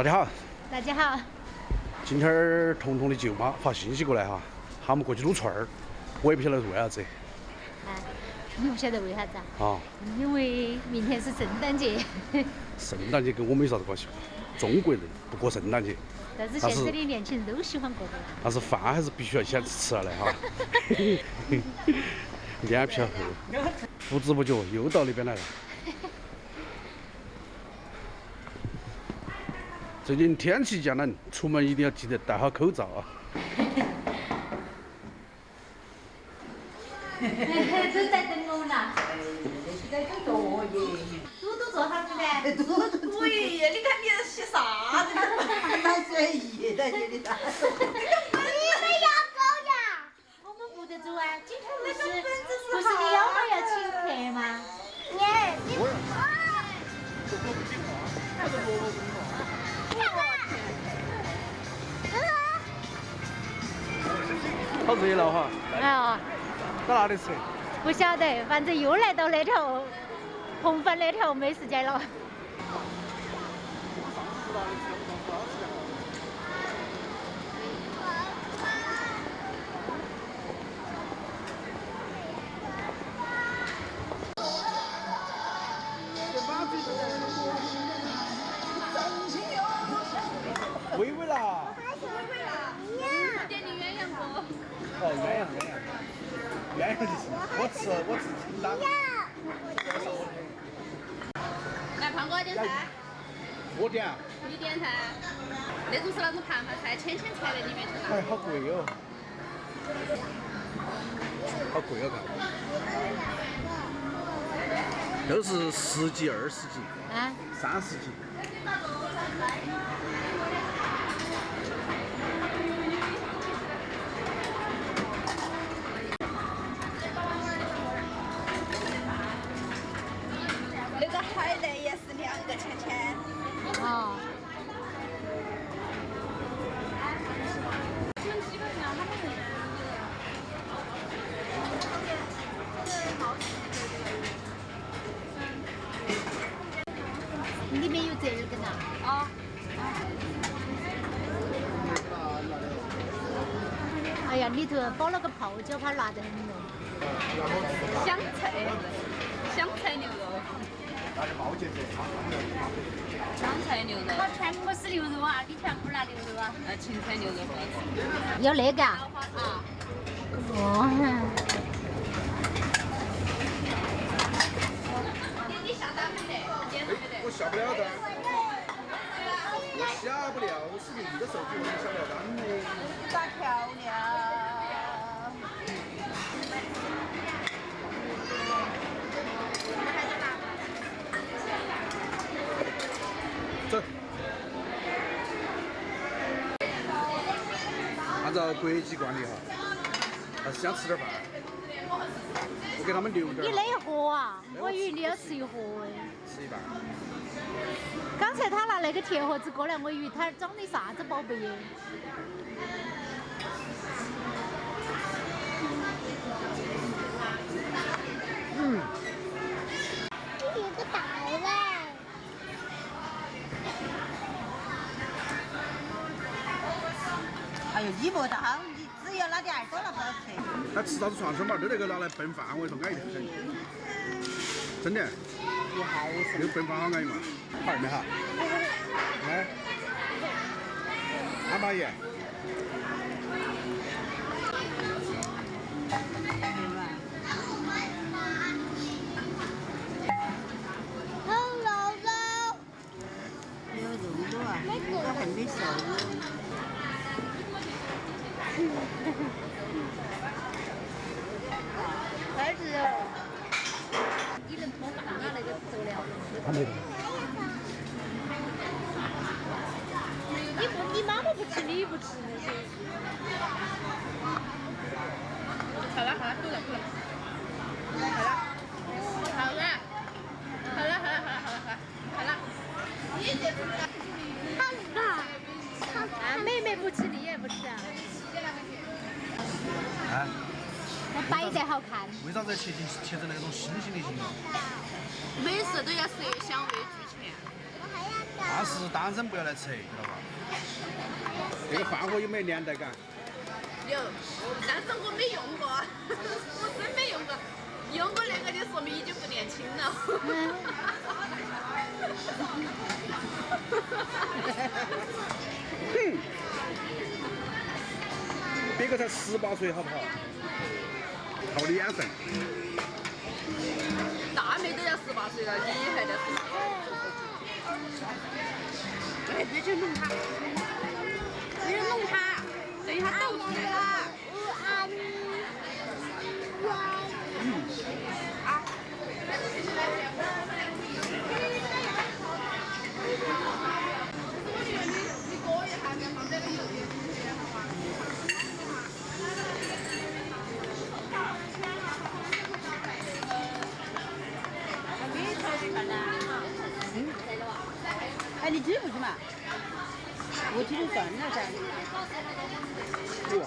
大家好，大家好，今天儿彤彤的舅妈发信息过来哈，喊我们过去撸串儿，我也不晓得是为啥子你不晓得为啥子啊？啊。因为明天是圣诞节，圣诞节跟我们有啥子关系？中国人不过圣诞节，但是现在的年轻人都喜欢过的。但是饭还是必须要先吃下来哈。脸皮要厚，不知不觉又到那边来了。最近天气渐冷，出门一定要记得戴好口罩啊。都在等我们呢。在等作业。嘟嘟做好子呢？作业，你看你写啥子？蛮随意的，你的。你们要走呀？我们不得走啊！今天不是你要么要请客吗？好热闹哈！啊，到哪里吃？不晓得，反正又来到那头红粉那头美食街了。微微啦！点你鸳鸯锅。哦，鸳鸯就行。我吃清淡。来，胖哥点菜。我点啊。你点噻。那种是那种盘盘菜，浅浅菜在里面去拿。哎，好贵哦。好贵哦，看。都是10几、20几、啊30几。那个海带也是2个钱钱。哦。里面有折耳根呐。啊。哎呀，里头包了个泡椒，怕辣得很哦。香菜牛肉。香菜牛肉。它全部是牛肉啊，你全部拿牛肉啊？芹菜牛肉好吃。要那个啊？啊。哦。你下单没得？点没得？我下不了单。我下不了，我使用你的手机，我下不了单的。咋漂亮？走。按照国际惯例哈，还是想吃点饭。我给他们留点。你那一盒啊？我以为你要吃一盒哎。吃一半。刚才他拿那个铁盒子过来，我以为他装的啥子宝贝耶？这有个岛嘞。哎呦，你不当，你只要那点儿多了不要吃。那吃啥子串串嘛？就那个拿来拌饭，我跟你说安逸得很。真的。你还是那个拌饭好安逸嘛。好没哈？来，安八爷。好老了。有肉肉啊，这个还没熟。儿子哦，你能脱饭啊？那个走了。还没得。你妈妈不吃，你不吃。好了，够了。好了。啊，妹妹不吃，你也不吃啊？啊？那摆得好看。为啥子切成那种星星的形状？美食都要色香味俱全。我还要但是单身不要来吃，知道吧？这个饭盒有没有年代感？有，但是我没用过，我真没用过。用过那个的，说明已经不年轻了。哼，别个才18岁，好不好？看我的眼神。大妹都要18岁了，你还在18岁？哎，别去弄他，别弄他，等一下逗死你了。哎，你挤不挤嘛？我挤就算了噻。哇，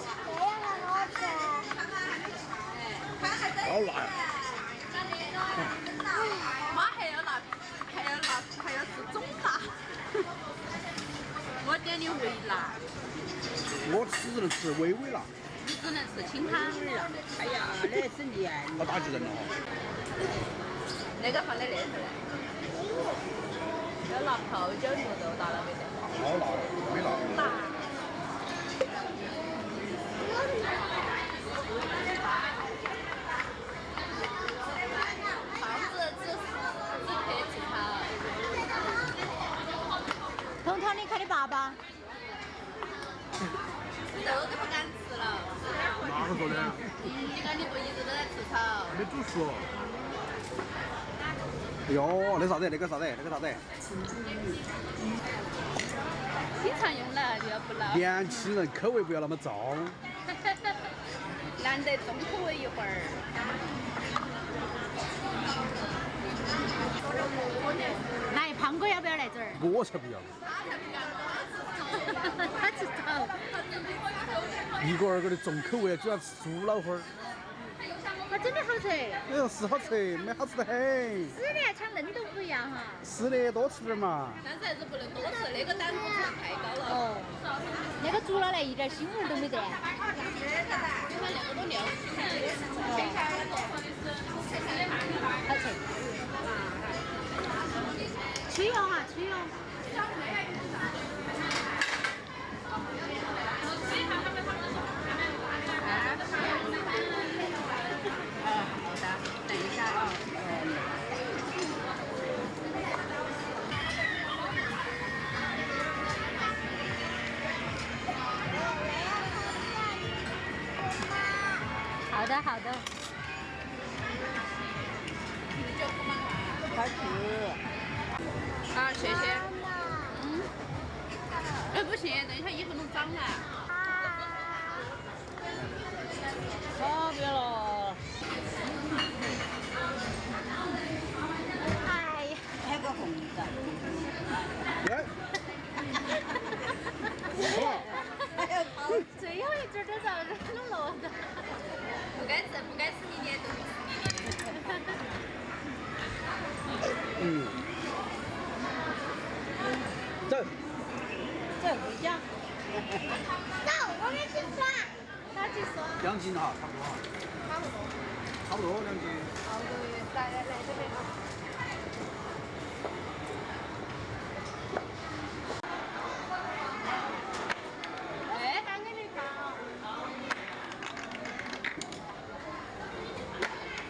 好辣呀！妈还要吃中辣。我点的微辣，我只能吃微微辣，你只能吃清汤味辣。哎呀，那是黏。好打击人了哈！那个放在那头来。要拿泡椒牛肉大了没得？好辣，微辣。大。胖子只配吃草。彤彤，你看你爸爸，肉都不敢吃了。哪个说的？你看你不一直都在吃草。没煮熟。哎呦，那啥子？那个啥子？那个啥子？经常用了就要不捞。年轻人口味不要那么重。难得重口味一会儿。来，胖哥要不要来这儿？我才不要。他知道。一个二个的重口味，居然吃猪脑花儿。它真的好吃。哎呦，是好吃，没好吃得很。吃的像嫩豆腐一样哈。是的，多吃点嘛。但是还是不能多吃，那个胆固醇太高了。哦。那个猪脑来一点腥味都没得。你看那么多料，好吃。吃哟哈，吃哟。好的，等一下啊。好的，好的。快吃。好，谢谢。哎，不行，等一下衣服弄脏了。好，不要了。哎呀，还个红的。来。好吧。最后一阵都遭人弄落的。不该吃你的都不是你的。嗯。走。走回家。走，我们去耍。哪去耍2斤哈，差不多哈。差不多2斤。来这边啊。哎，赶紧去看啊！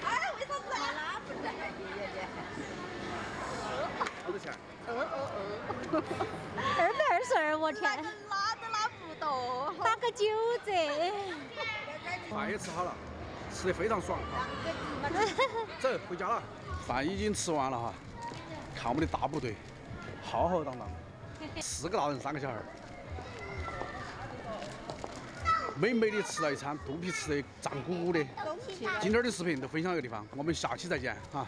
哎，为啥子啊？哪不在？多少钱222，我天！拉都拉不到。打个9折。饭也吃好了，吃得非常爽哈。走，回家了。饭已经吃完了哈，看我们的大部队，浩浩荡荡，4个大人3个小孩儿，美美的吃了一餐，肚皮吃得胀鼓鼓的。今天的视频就分享到这个地方，我们下期再见哈。